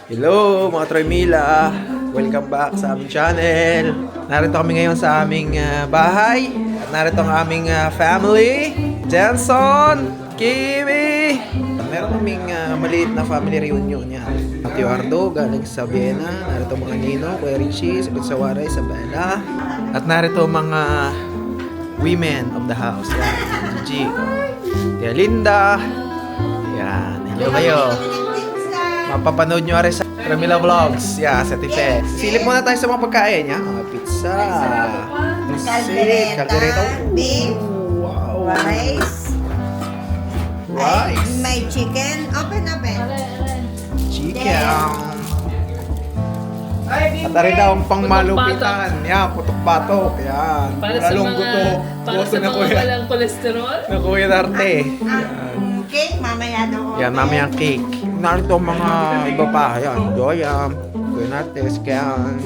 Hello mga Troymila! Welcome back sa aming channel. Narito kami ngayon sa aming bahay. At narito ang aming family. Jenson, Kimi. Meron kaming maliit na family reunion yan. At Eduardo galing sa Vienna. Narito mga Nino, Kuya Richie, sa Pinsawara, Isabella. At narito mga women of the house. Yan, Gigi, Tia Linda. Yan, hello kayo. Mapapanood nyo rin sa Troymila Vlogs. Yeah, sa Tipe. Silip muna tayo sa mga pagkain. Yeah. Pizza. Caldereta. Beef. Wow. Rice. Rice. May chicken. Open. Chicken. At rin daw ang pangmalupitan. Yan, putok-batok. Yan. Para sa Lalong mga, buto. para sa mga walang kolesterol. Na Kuya Darte. Cake, mamaya doon. Yan, mamaya ang cake. Narito ang mga iba pa. Yan, Doyam, Kuya Nartes, Kian,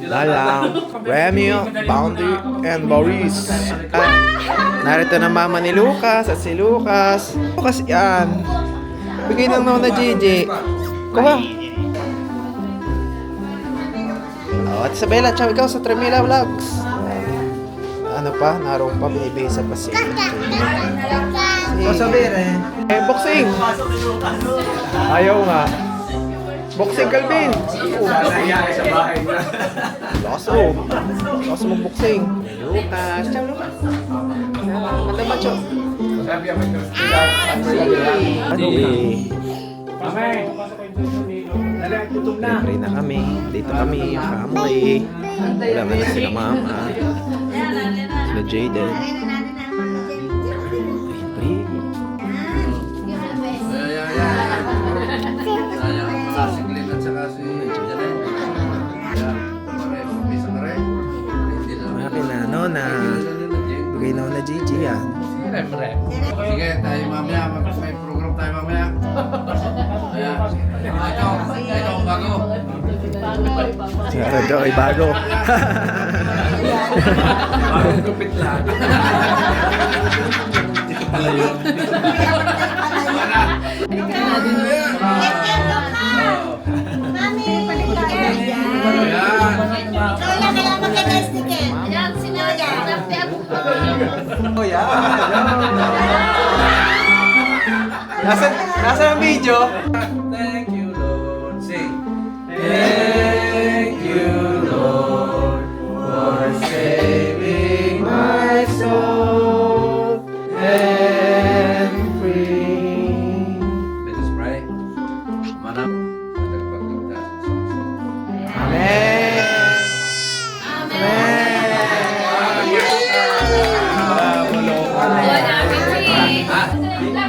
Lalang, Remy, Boundy, and Boris. At narito na mama ni Lucas at si Lucas. Lucas yan. Bigay ng na Gigi. Kuha. Oh, at Isabella, tsaka ikaw sa Troymila Vlogs. Ano pa? Naroon pa, binibisa pa si... boxing! Ayaw nga. Boxing, Calvin! Sa bahay na. Laso mag-boxing. Lucas. Ciao, Lucas. Manda macho. Libre na kami. Dito kami, family. Wala na sila mama. Sila Jaden. Bigay na Gigi yan. Sige, tayo mamaya. May program tayo mamaya. Ito ang bago. Si Arado ay bago. Bagong gupit lang. Dito pala yun. Mami, balik tayo. Ayan. Lola, kaya mag-domesticate. Ayan, sinaya. Oh, yeah. Nasa ang video? Thank you, Lord. Sing. Thank you, Lord, for saving my soul and free. Let us pray. Manap. Tagapagligtas. Amen.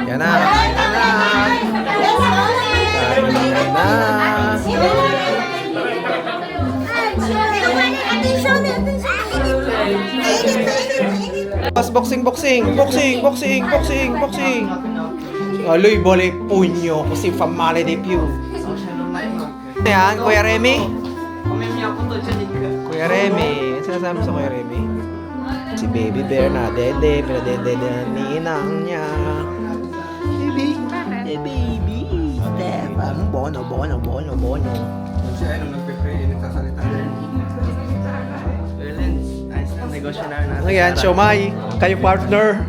Yan na. Pas boxing. Aloy, bole, punyo. Kasi family de più. Yan, Kuya Remy. Kuya Remy. Sinasabi sa Kuya Remy? Si Baby Bear na dede. Pero dede na ninang niya. Baby. Stefan. Bono. Siya ay nung nagpe-pray, nagsasalita rin. Ano yan, Siomay? Kayo partner.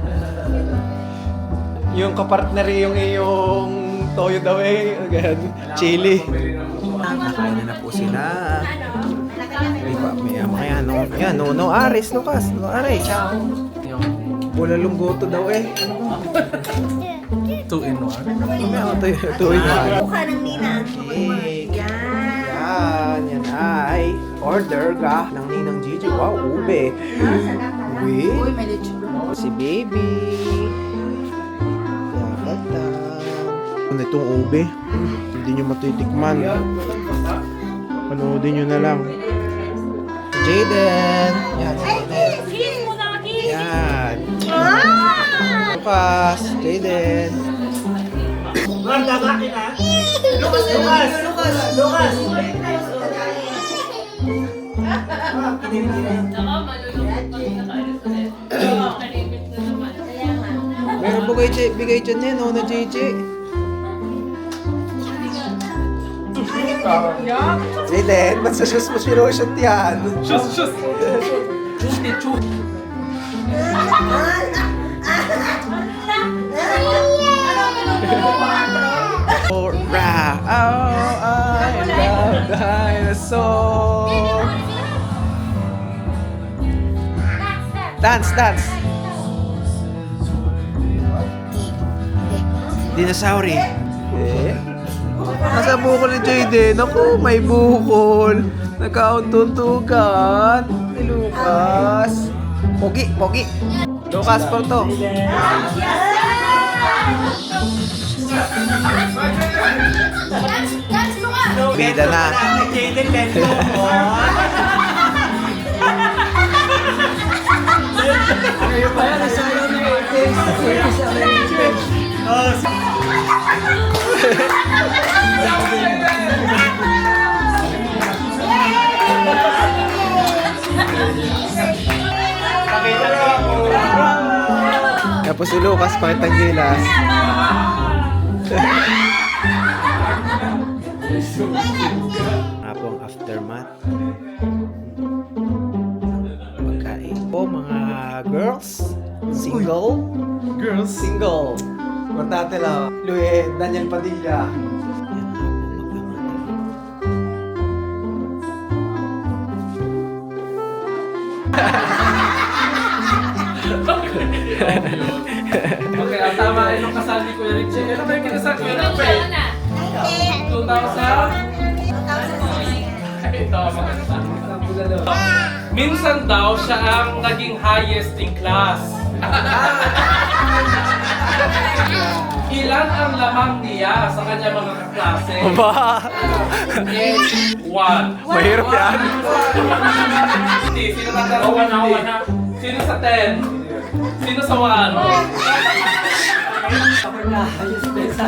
Yung kapartner yung iyong toyo daw eh. Again, chili. Nakain na po sila. Maya, no, Aris, Lucas. No, Aris. Wala lunggoto daw eh. 2-in-1. Two in one. Mukha ng ninang. Cake. Yan. Yan ay order ka ng Ninang Gigi. Wow, ube. Uy, may lechon. si baby. Yakata. Ano itong ube? Hindi nyo matitikman. Panoodin nyo na lang. Jaden. Yan, Jaden. Yan. Lucas. Jaden. Lucas! Meron bigay dyan yan, no, na JJ. Jaden, ba't sa shoes mo sinushoot yan? Hurrah! Oh, I love dinosaur! Dance, dance! Dinosauri. Nasa bukol ni Jaden. Ako, may bukol. Nagkauntuntukan. Ni Lucas. Pogi, pogi. Lucas po to. Bida na. Tapos si Lucas pakitang gilas. Nga po ang aftermath. Pagkain po mga girls. Single. Girls. Single. Importante lang. Louie, Daniel Padilla. Okay, ang tama ay nung kasal ni Kuya Richie. Ano ba yung kinasal ko yun? 2000? Ito, maganda. Minsan daw siya ang naging highest in class. Ilan ang lamang niya sa kanya mga kaklase? Ba? 1. Mahirap yan. Sino tatanong? Sino sa 10? Sino sa 1? Ako na, ayos din sa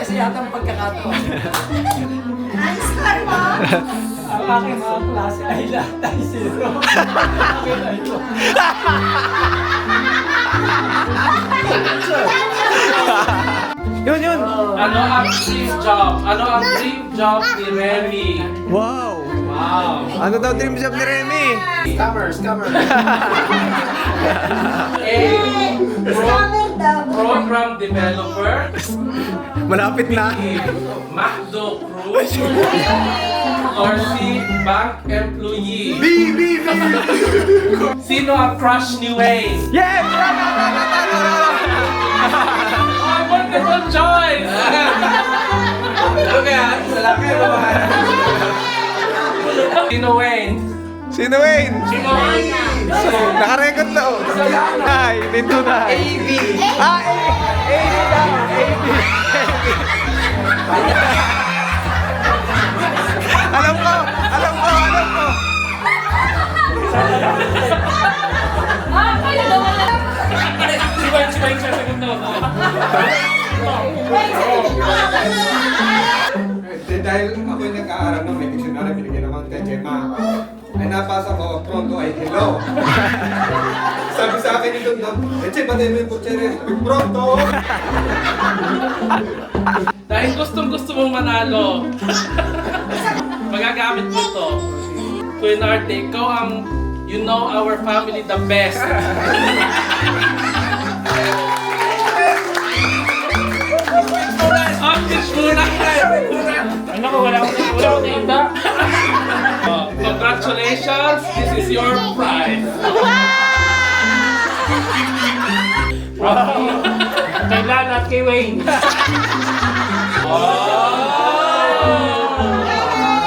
isa yata ang pagkakataon. Ang score mo? Ang aking mga klase ay lahat ay zero. Akin ay ito. Yun, yun. Ano ang dream job? Ano ang dream job ni Remy? Wow. Wow. Ano daw dream job ni Remy? Scammer, scammer. A. Program developer. Malapit na. B. MacDo crew. Or C. Bank employee. B. Sino ang crush ni Wayne? Yes! Oh, wonderful choice! Ano kaya? Sa laki ba ba? Sino Wayne? Sino Wayne? Sino Wayne? Nakarecord na oh. Ay, dito na. AB. Ah, AB lang. AB. Alam ko. Si Wayne siya sagot na ako. Dahil ako yung nag-aaral ng may dictionary, binigyan naman kay Gemma. Ay napasa ko, pronto ay hello. Sabi sa akin ito doon, Che, pati mo yung kutsere. Sabi, pronto! Dahil gustong-gusto mong manalo, magagamit mo ito. Kuya Narte, ikaw ang you know our family the best. Object muna! Ano ko, wala akong tinda. Congratulations, this is your prize. Kay Lana at kay Wayne.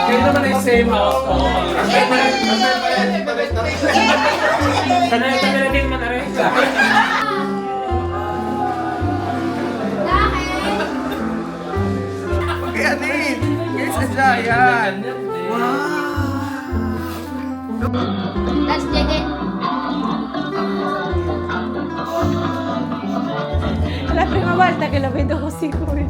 Kayo naman ay same household. Kanay na din man aray. Kaya din. Kaya sa Jayan. That's Jaden. La prima volta che lo vedo così come.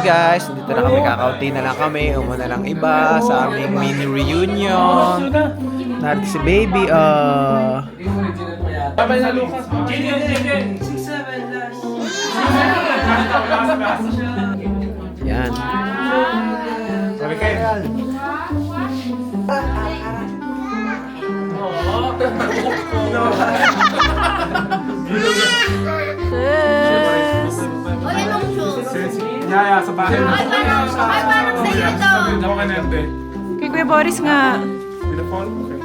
guys, dito na kami, kakaunti na lang kami. Umuna lang iba sa aming mini reunion. Narito si baby, Sabay na Lucas. Yan. Sabi kayo. Yes. O, yan ang shoes. Yaya, sa bahay. Ay, parang sa'yo to. Ako ka nente. Kay Kuya Boris nga. Pinapon? Okay.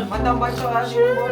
Matambay sa asin mo.